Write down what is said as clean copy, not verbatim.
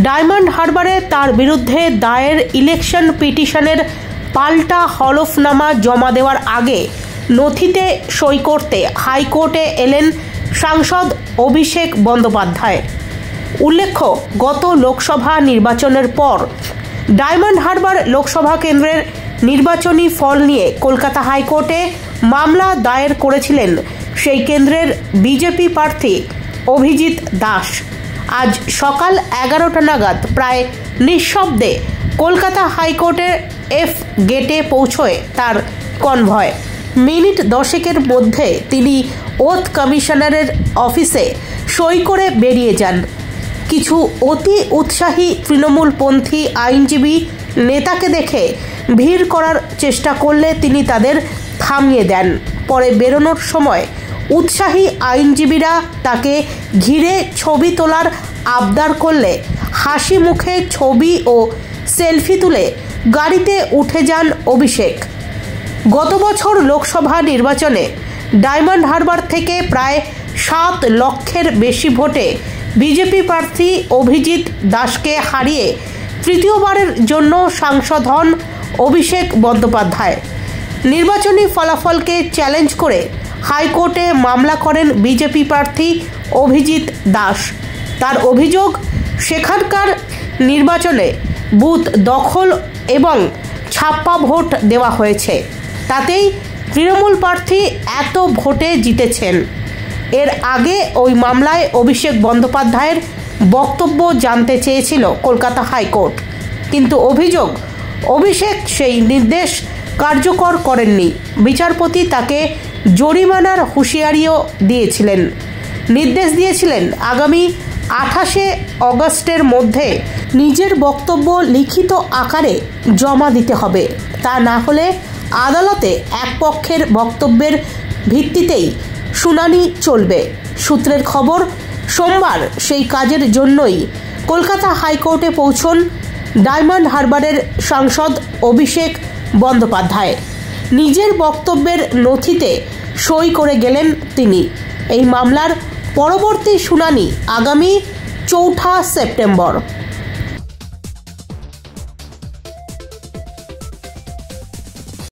Diamond হারবারে তার বিরুদ্ধে দায়ের ইলেকশন পিটিশনের পাল্টা হলফনামা জমা দেওয়ার আগে নথিতে সই করতে হাইকোর্টে এলেন সাংসদ অভিষেক বন্দ্যোপাধ্যায়। উল্লেখ্য, গত লোকসভা নির্বাচনের পর ডায়মন্ড হারবার লোকসভা কেন্দ্রের নির্বাচনী ফল নিয়ে কলকাতা হাইকোর্টে মামলা দায়ের করেছিলেন সেই কেন্দ্রের বিজেপি প্রার্থী অভিজিৎ দাস। আজ সকাল 11টা নাগাদ প্রায় নিঃশব্দে কলকাতা হাইকোর্টের এফ গেটে পৌঁছয় তার কনভয়। মিনিট 10-এর মধ্যে তিনি ওথ কমিশনারের অফিসে সই করে বেরিয়ে যান। কিছু অতি উৎসাহী তৃণমূলপন্থী আইনজীবী নেতাকে দেখে ভিড় করার চেষ্টা করলে তিনি তাদের থামিয়ে দেন। পরে বেরোনোর সময় উৎসাহী আইনজীবীরা তাকে ঘিরে ছবি তোলার আবদার করলে হাসি মুখে ছবি ও সেলফি তুলে গাড়িতে উঠে যান অভিষেক। গত বছর লোকসভা নির্বাচনে ডায়মন্ড হারবার থেকে প্রায় 7 লক্ষের বেশি ভোটে বিজেপি প্রার্থী অভিজিৎ দাসকে হারিয়ে তৃতীয়বারের জন্য সাংসদ হন অভিষেক বন্দ্যোপাধ্যায়। নির্বাচনী ফলাফলকে চ্যালেঞ্জ করে হাইকোর্টে মামলা করেন বিজেপি প্রার্থী অভিজিৎ দাস। তার অভিযোগ, সেখানকার নির্বাচনে বুথ দখল এবং ছাপ্পা ভোট দেওয়া হয়েছে, তাতেই তৃণমূল প্রার্থী এত ভোটে জিতেছেন। এর আগে ওই মামলায় অভিষেক বন্দ্যোপাধ্যায়ের বক্তব্য জানতে চেয়েছিল কলকাতা হাইকোর্ট, কিন্তু অভিষেক সেই নির্দেশ কার্যকর করেননি। বিচারপতি তাকে জরিমানার হুঁশিয়ারিও দিয়েছিলেন। নির্দেশ দিয়েছিলেন আগামী 28শে অগস্টের মধ্যে নিজের বক্তব্য লিখিত আকারে জমা দিতে হবে, তা না হলে আদালতে এক পক্ষের বক্তব্যের ভিত্তিতেই শুনানি চলবে। সূত্রের খবর, সোমবার সেই কাজের জন্যই কলকাতা হাইকোর্টে পৌঁছন ডায়মন্ড হারবারের সাংসদ অভিষেক বন্দ্যোপাধ্যায়। নিজের বক্তব্যের নথিতে সই করে গেলেন তিনি। এই মামলার পরবর্তী শুনানি আগামী 4 সেপ্টেম্বর।